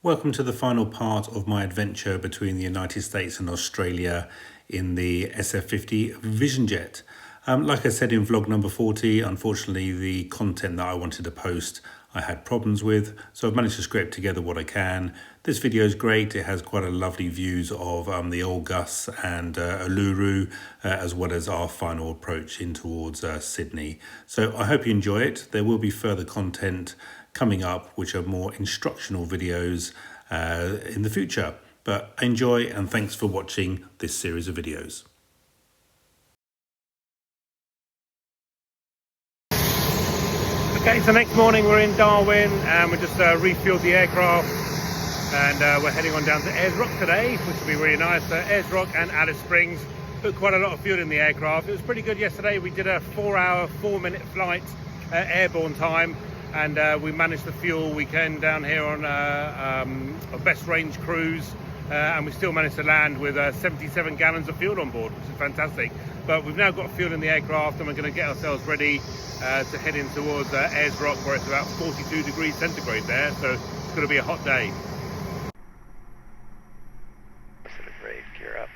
Welcome to the final part of my adventure between the United States and Australia in the SF50 Vision Jet. Like I said in vlog number 40, unfortunately the content that I wanted to post I had problems with, so I've managed to scrape together what I can. This video is great. It has quite a lovely views of the Old Gus and Uluru, as well as our final approach in towards Sydney. So I hope you enjoy it. There will be further content coming up, which are more instructional videos in the future. But enjoy and thanks for watching this series of videos. Okay, so next morning we're in Darwin and we just refueled the aircraft and we're heading on down to Ayers Rock today, which will be really nice. Ayers Rock and Alice Springs. Put quite a lot of fuel in the aircraft. It was pretty good yesterday. We did a 4-hour, 4-minute flight airborne time, and we managed the fuel. We came down here on a best range cruise and we still managed to land with 77 gallons of fuel on board, which is fantastic. But we've now got fuel in the aircraft and we're going to get ourselves ready to head in towards Ayers Rock, where it's about 42 degrees centigrade there, so it's going to be a hot day. Gear up.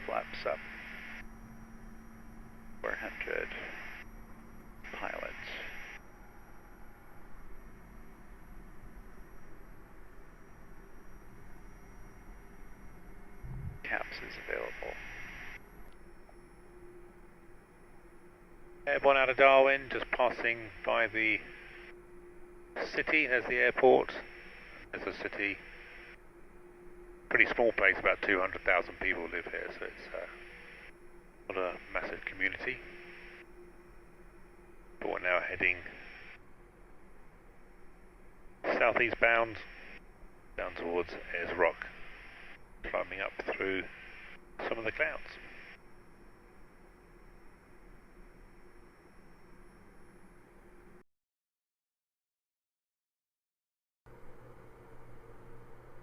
Flaps up. 400 pilots. Caps is available. Airborne out of Darwin, just passing by the city. There's the airport. There's the city. Pretty small place, about 200,000 people live here, so it's not a massive community. But we're now heading southeast bound down towards Ayers Rock, climbing up through some of the clouds.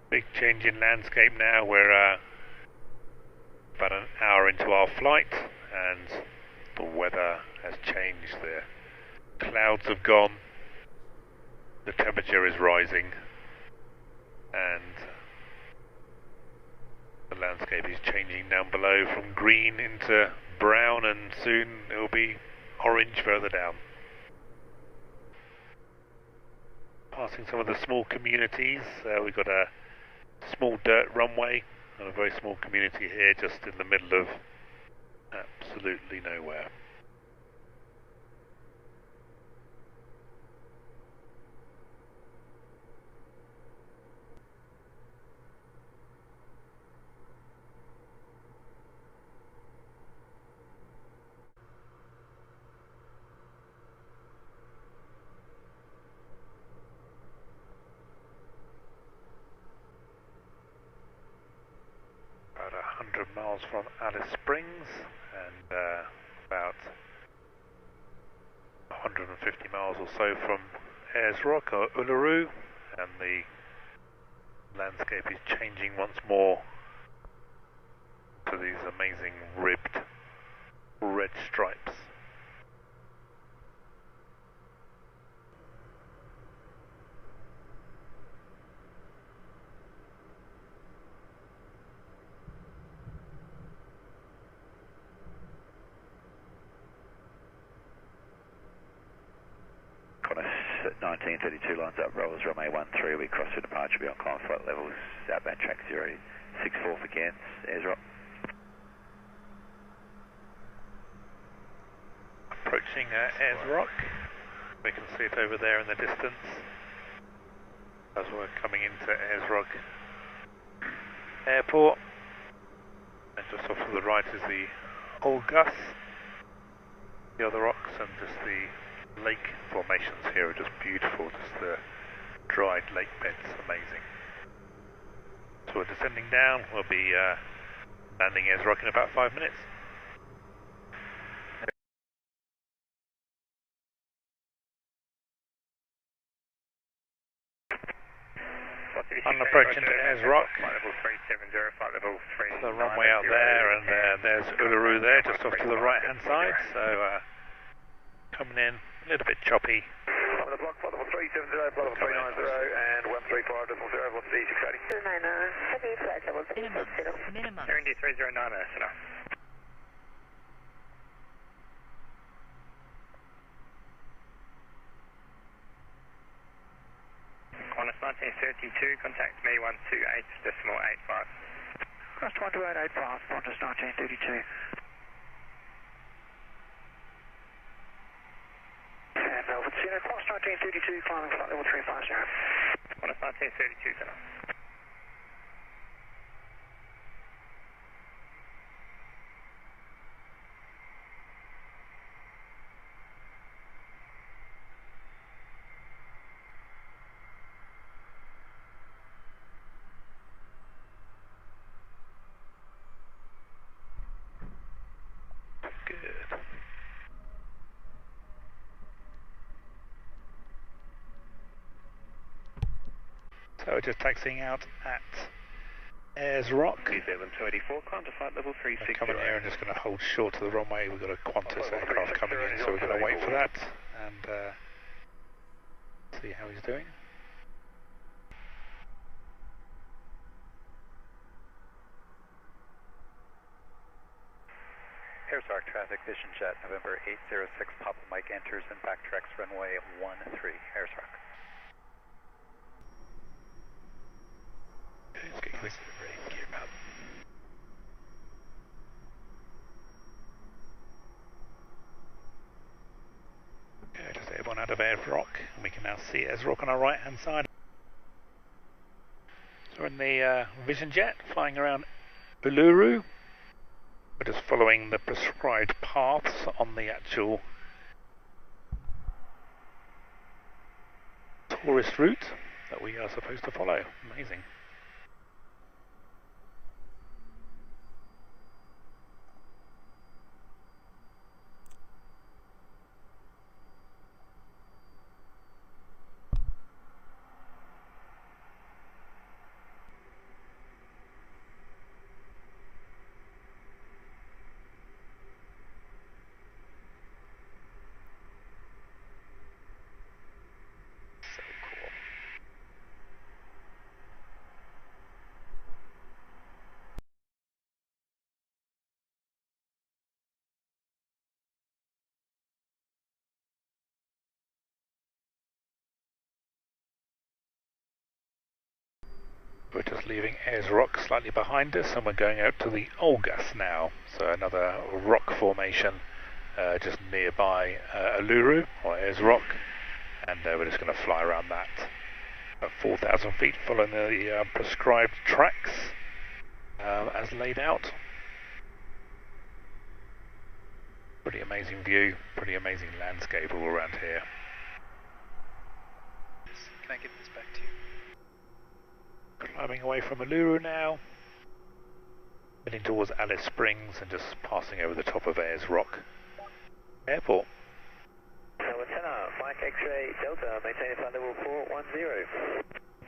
Big change in landscape now. We're about an hour into our flight and the weather has changed. The clouds have gone, the temperature is rising and the landscape is changing down below from green into brown, and soon it will be orange further down. Passing some of the small communities, we've got a small dirt runway and a very small community here just in the middle of absolutely nowhere. About 100 miles from Alice Springs and about 150 miles or so from Ayers Rock or Uluru, and the landscape is changing once more to these amazing ribbed red stripes. At 1932 lines up, rollers runway 13, we cross for departure beyond climb flight levels, outbound track 064 for Cairns, Ayers Rock. Approaching Ayers Rock, we can see it over there in the distance as we're coming into Ayers Rock Airport, and just off to the right is the Old Gus, the other rocks, and just the lake formations here are just beautiful, just the dried lake beds, amazing. So we're descending down, we'll be landing Ayers Rock in about 5 minutes. On approach into Ayers Rock. The runway out there, and there's Uluru there, just off to the right hand side. So coming in a little bit choppy. On the block, level 370, level 390, and 135.0, what's the 680? 290, heavy flight level 360. Minimum. 390, Sonoma. Qantas 1932, contact me 128.85. Cross 12885, Qantas 1932. And Melbourne Sierra, Qantas 1932, climbing flight level 350. Qantas 1932, sir. Good. So we're just taxiing out at Ayers Rock. 2724, climb to flight level 360. Coming here and just going to hold short to the runway. We've got a Qantas aircraft coming in, so we're going to wait for that and see how he's doing. Cirrus traffic, Vision Jet, November 806, Papa Mike enters and backtracks runway 13, Cirrus. Let's get closer to the brake, gear him up. Okay, just everyone out of Ayers Rock, and we can now see Ayers Rock on our right hand side. So we're in the Vision Jet, flying around Uluru. We're just following the prescribed paths on the actual tourist route that we are supposed to follow. Amazing. We're just leaving Ayers Rock slightly behind us, and we're going out to the Olgas now. So another rock formation just nearby Uluru, or Ayers Rock, and we're just going to fly around that at 4,000 feet, following the prescribed tracks as laid out. Pretty amazing view, pretty amazing landscape all around here. Can I give this back to you? Climbing away from Uluru now, heading towards Alice Springs and just passing over the top of Ayers Rock Airport. Melbourne Center, Mike X-ray Delta, maintaining flight level 410.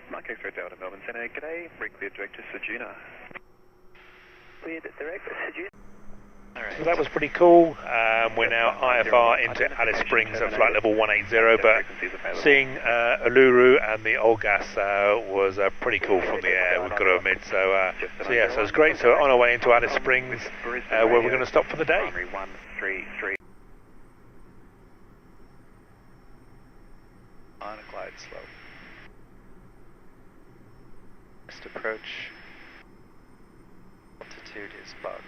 Mike X-ray Delta, Melbourne Center, g'day, break clear direct to Sejuna. Cleared direct to Sejuna. So that was pretty cool. We're now IFR into Alice Springs at flight level 180, but seeing Uluru and the Olgas was pretty cool from the air, we've got to admit. So yeah, so it was great. So on our way into Alice Springs, where we're going to stop for the day. 133. On a glide slope. First approach. Altitude is bugged.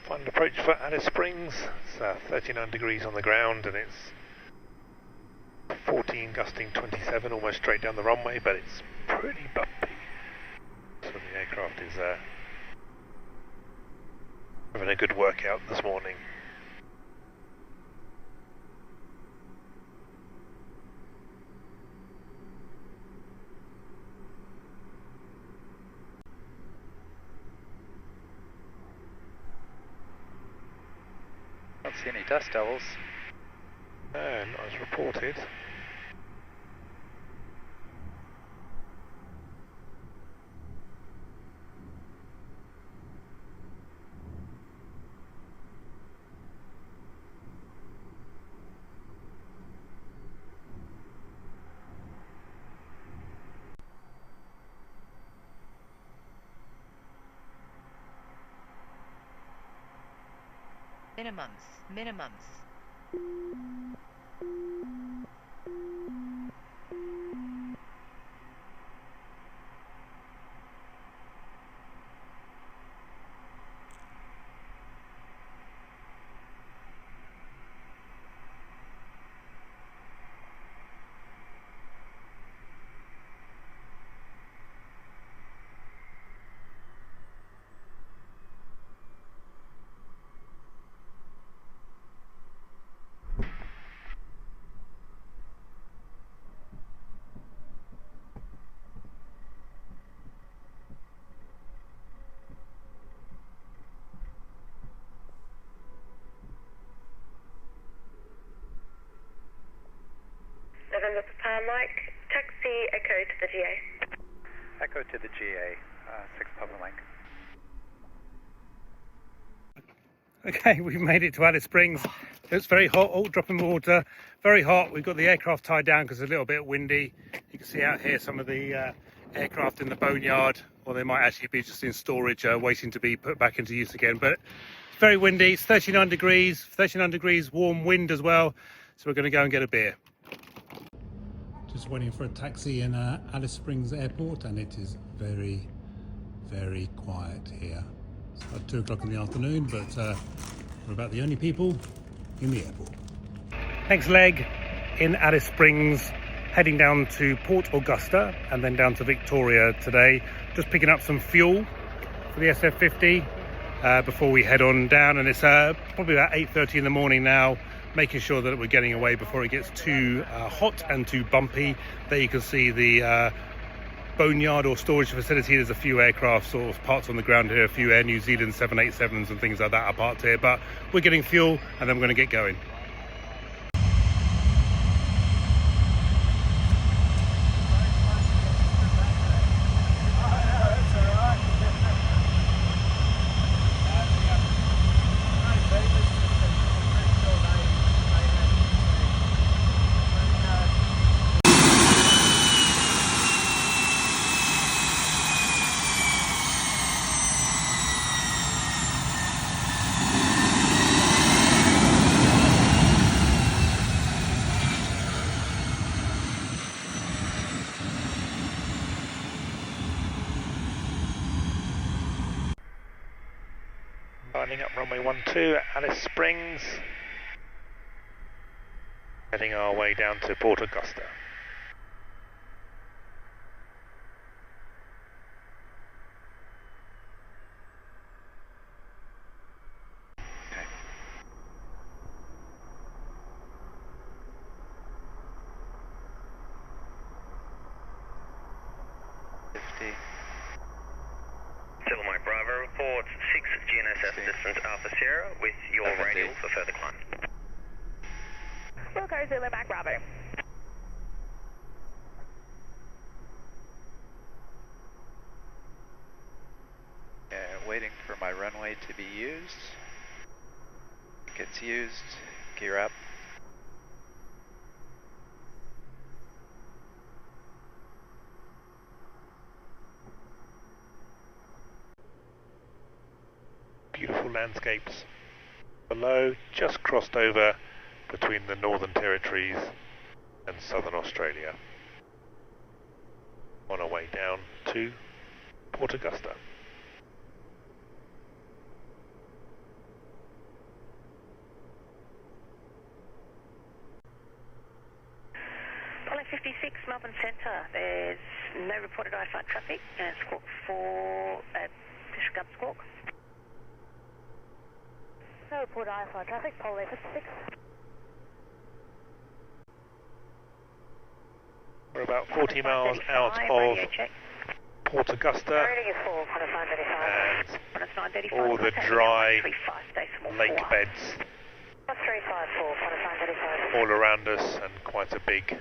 Final approach for Alice Springs. It's 39 degrees on the ground, and it's 14 gusting 27, almost straight down the runway, but it's pretty bumpy. So the aircraft is having a good workout this morning. Don't see any dust devils. No, not as reported. minimums. November Papa Mike, taxi Echo to the GA. Echo to the GA, 6 Papa Mike. Okay, we've made it to Alice Springs. It's very hot, all dropping water, very hot. We've got the aircraft tied down because it's a little bit windy. You can see out here some of the aircraft in the boneyard, or they might actually be just in storage waiting to be put back into use again. But it's very windy, it's 39 degrees, warm wind as well. So we're going to go and get a beer. Just waiting for a taxi in Alice Springs Airport, and it is very, very quiet here. It's about 2 o'clock in the afternoon, but we're about the only people in the airport. Next leg in Alice Springs, heading down to Port Augusta and then down to Victoria today. Just picking up some fuel for the SF50 before we head on down, and it's probably about 8:30 in the morning now, making sure that we're getting away before it gets too hot and too bumpy. There you can see the boneyard or storage facility. There's a few aircraft sort of parts on the ground here, a few Air New Zealand 787s and things like that are parked here, but we're getting fuel and then we're going to get going. Lining up runway 12 at Alice Springs, heading our way down to Port Augusta. Okay. Silver Mike Bravo reports 6 GNSS distance Alpha Sierra with your radial for further climb. Wilco, Zulu Mike Bravo. Waiting for my runway to be used. Gets used, gear up. Beautiful landscapes below, just crossed over between the Northern Territories and Southern Australia. On our way down to Port Augusta. Apollo 56, Melbourne Centre. There's no reported I-flight traffic. Squawk 4 at Discount Squawk. No reported I-flight traffic, Apollo 56. We're about 40 miles out of Port Augusta, and all the dry lake beds all around us, and quite a big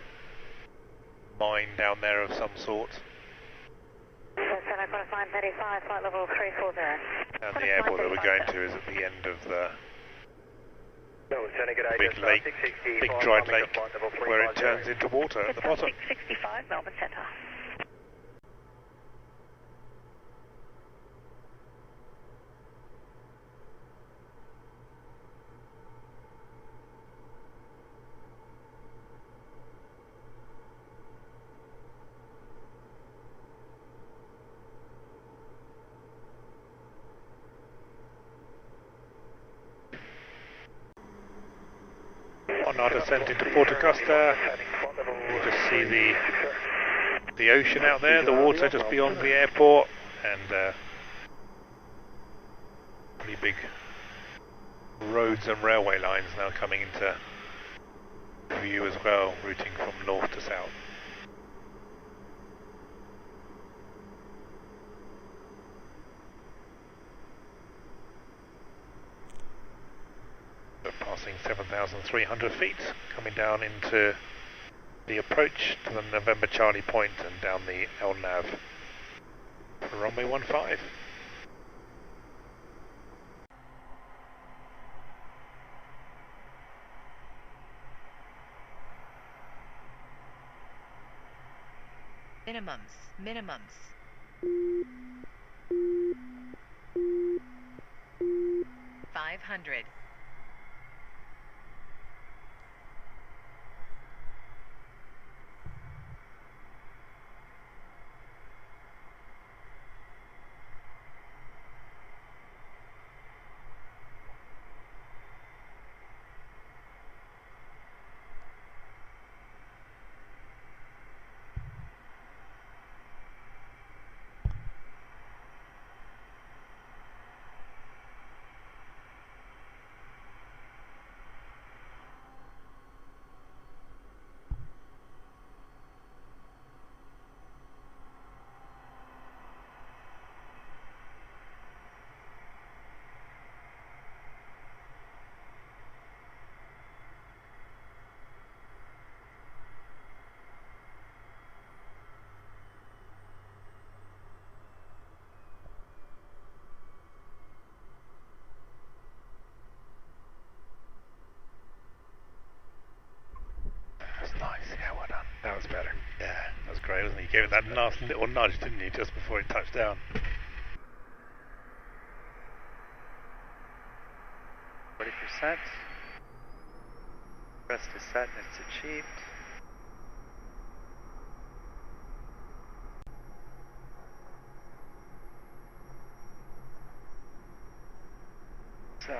mine down there of some sort. And the airport that we're going to is at the end of the big lake, big dried lake, where it turns into water at the bottom. 65 Melbourne Centre. on our descent into Port Augusta. You just see the ocean out there, the water just beyond the airport, and pretty big roads and railway lines now coming into view as well, routing from north to south. We're passing 7,300 feet, coming down into the approach to the November Charlie Point and down the LNAV for runway 15. Minimums. 500. That was better. Yeah, that was great, wasn't it? You gave it that nice little nudge, didn't you, just before it touched down. 40%. Rest is set and it's achieved. So.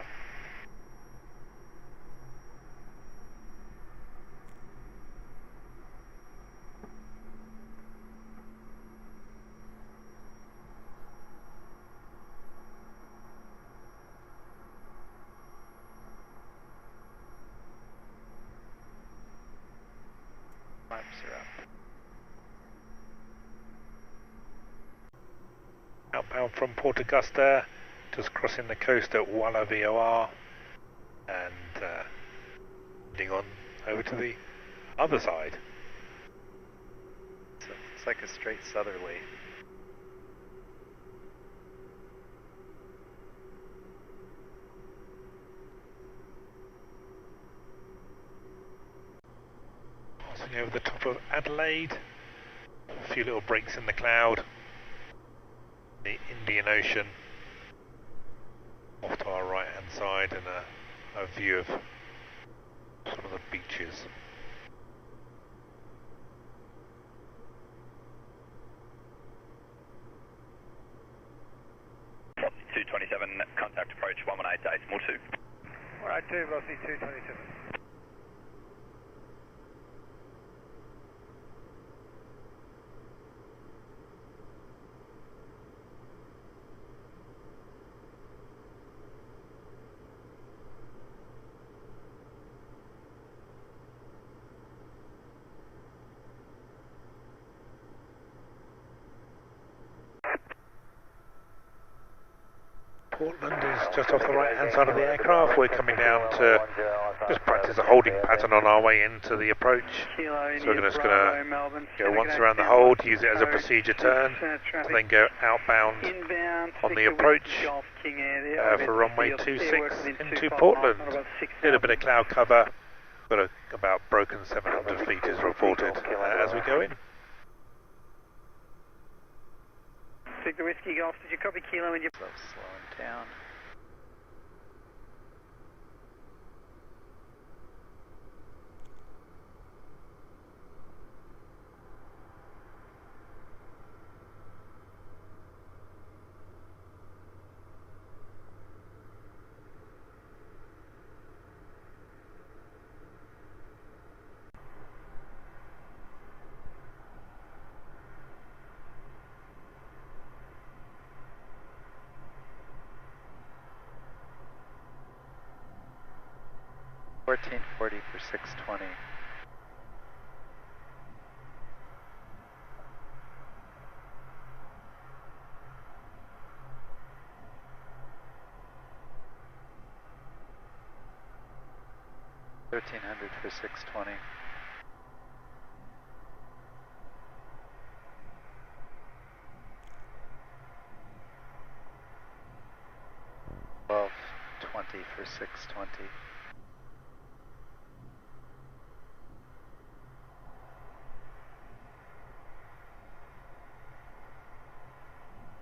Outbound from Port Augusta, just crossing the coast at Walla VOR, and heading on over to the other side. So it's like a straight southerly. Passing over the top of Adelaide, a few little breaks in the cloud, the Indian Ocean off to our right hand side, and a view of some of the beaches. Velocity 227, contact approach 118 to Decimal 2. 182, velocity 227. Portland is just off the right hand side of the aircraft. We're coming down to just practice a holding pattern on our way into the approach. So we're just going to go once around the hold, use it as a procedure turn, and then go outbound on the approach for runway 26 into Portland. A little bit of cloud cover, but about broken 700 feet is reported as we go in. Take the Whiskey Golf, did you copy Kilo in your... Slowing down. 1440 for 620. $1,300 for 620. $1,220 for 620.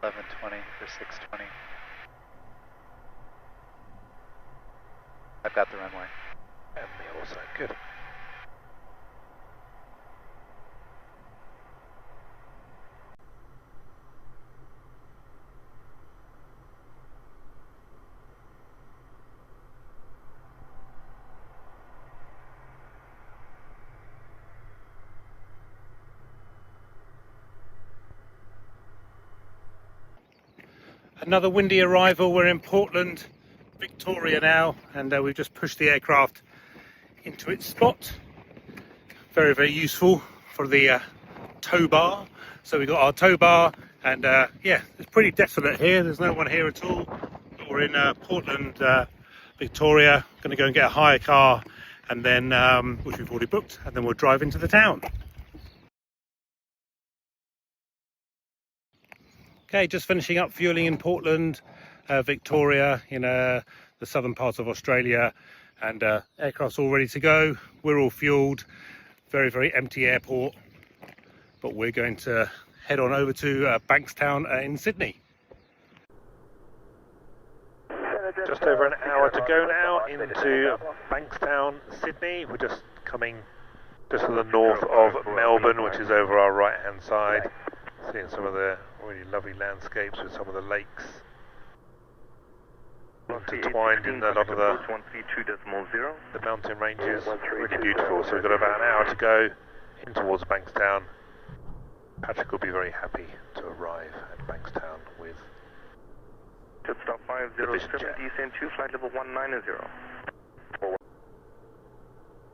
$1,120 for 620. I've got the runway. And the other side, good. Another windy arrival. We're in Portland, Victoria now, and we've just pushed the aircraft into its spot. Very, very useful for the tow bar. So we've got our tow bar, and yeah, it's pretty desolate here. There's no one here at all. But we're in Portland, Victoria. Going to go and get a hire car, and then which we've already booked, and then we'll drive into the town. Okay, just finishing up fueling in Portland, Victoria, in the southern parts of Australia, and aircraft's all ready to go. We're all fueled. Very, very empty airport, but we're going to head on over to Bankstown in Sydney. Just over an hour to go now into Bankstown, Sydney. We're just coming just to the north of Melbourne, which is over our right hand side. Seeing some of the really lovely landscapes with some of the lakes intertwined in a lot of the mountain ranges. Really beautiful. So we've got about an hour to go in towards Bankstown. Patrick will be very happy to arrive at Bankstown with Jetstar 5070, descend 2, flight level 190.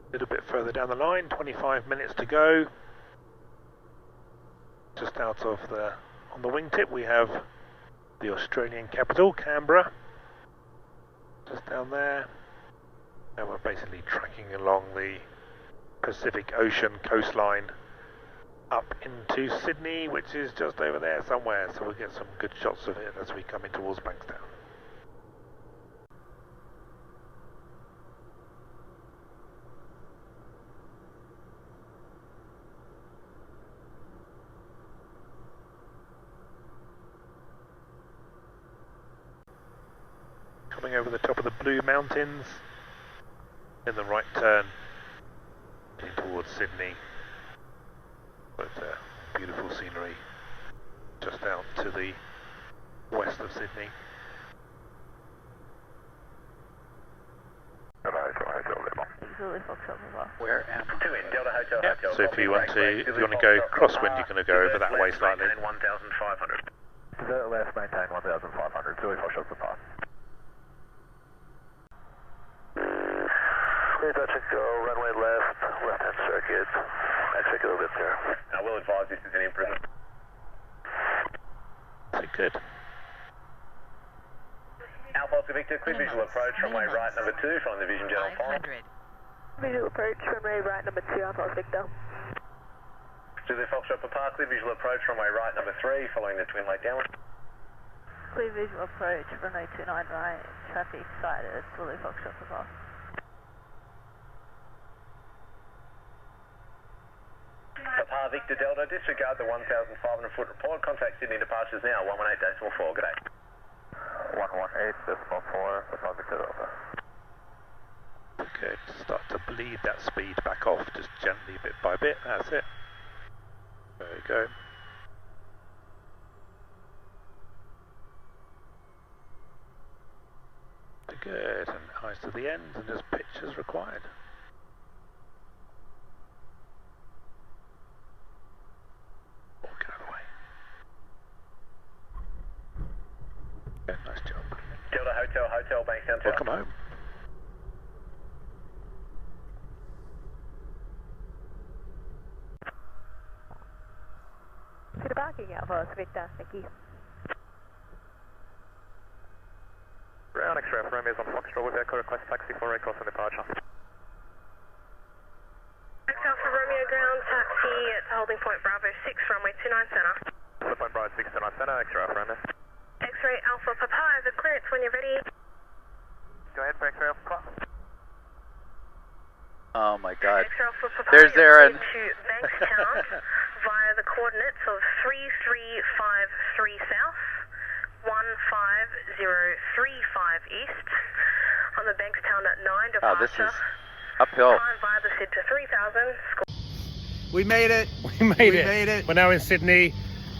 a little bit further down the line, 25 minutes to go. Just out of on the wingtip we have the Australian capital, Canberra, just down there, and we're basically tracking along the Pacific Ocean coastline up into Sydney, which is just over there somewhere, so we'll get some good shots of it as we come in towards Bankstown. Coming over the top of the Blue Mountains, in the right turn, heading towards Sydney, with beautiful scenery just out to the west of Sydney. Where am I? Yeah, so if you want to go crosswind, you can go over that way slightly. 1,500. Desert left, maintain 1,500. Zulu Foxtrot for pass. Patrick, go runway left, left-hand circuit. Patrick, a little bit there. I will advise this is an improvement. Good. Alpha Victor, clear visual approach, runway right number 2, following the Vision Jet on fire. Visual approach, runway right number 2, Alpha Victor. Zulu Foxtrot for park, clear visual approach, runway right number 3, following the Twin Lake downwind. Clear visual approach, runway 29 right, traffic sighted, Zulu Foxtrot for park. Papa Victor Delta, disregard the 1,500 foot report. Contact Sydney departures now, 118.4. Good day. 118.4, Papa Victor Delta. Okay, start to bleed that speed back off, just gently, bit by bit. That's it. There you go. Good, and eyes to the end, and just pitch as required. Nice job. Delta Hotel, Bankstown. Welcome home. To the parking Alpha, Victor, thank you. Ground X-ray for Romeo is on Foxtrot with Echo, request taxi for Echo and departure. Alpha Romeo ground taxi at holding point Bravo 6, runway 29 center. Holding point Bravo 6 to 9 center, X-ray for Romeo. X-ray Alpha Papa, over clearance when you're ready. Go ahead for X-ray Alpha Papa. Oh my god. X-ray Alpha Papa, There's Aaron. to Bankstown via the coordinates of 3353 south, 15035 east. On the Bankstown at 9 departure. Oh, this is uphill. Time via the SID to 3000. We made it. We made it. We're now in Sydney.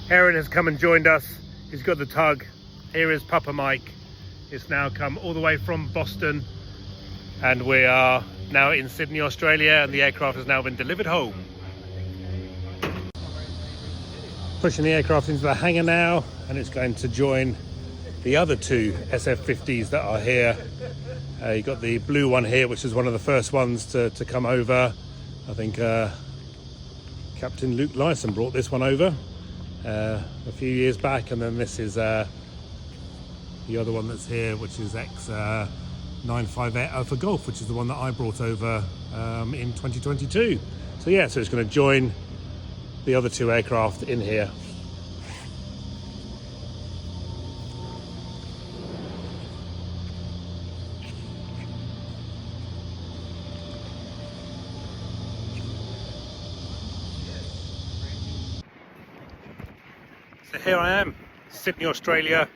Aaron has come and joined us. He's got the tug. Here is Papa Mike. It's now come all the way from Boston, and we are now in Sydney, Australia, and the aircraft has now been delivered home. Pushing the aircraft into the hangar now, and it's going to join the other two SF50s that are here. You've got the blue one here, which is one of the first ones to come over. I think Captain Luke Lyson brought this one over a few years back, and then this is the other one that's here, which is X958 Alpha Golf, which is the one that I brought over in 2022. So yeah, so it's going to join the other two aircraft in here. So here I am, Sydney, Australia.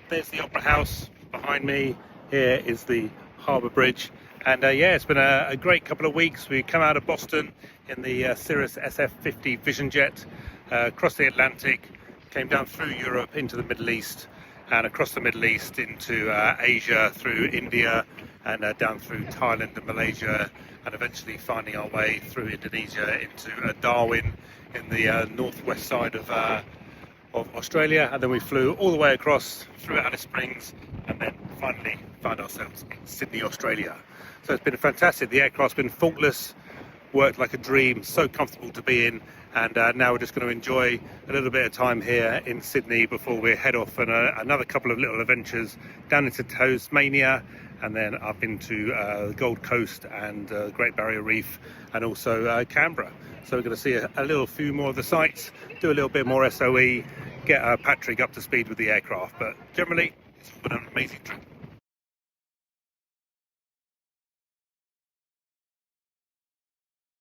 There's the Opera House behind me. Here is the Harbour Bridge. And yeah, it's been a great couple of weeks. We come out of Boston in the Cirrus SF50 Vision Jet, across the Atlantic, came down through Europe into the Middle East, and across the Middle East into Asia, through India, and down through Thailand and Malaysia, and eventually finding our way through Indonesia into Darwin in the northwest side of Australia, and then we flew all the way across through Alice Springs, and then finally found ourselves in Sydney, Australia. So it's been fantastic. The aircraft's been faultless, worked like a dream, so comfortable to be in, and now we're just going to enjoy a little bit of time here in Sydney before we head off on another couple of little adventures down into Tasmania, and then up into the Gold Coast and Great Barrier Reef, and also Canberra. So we're going to see a few more of the sights, do a little bit more SOE, get Patrick up to speed with the aircraft. But generally, it's been an amazing trip.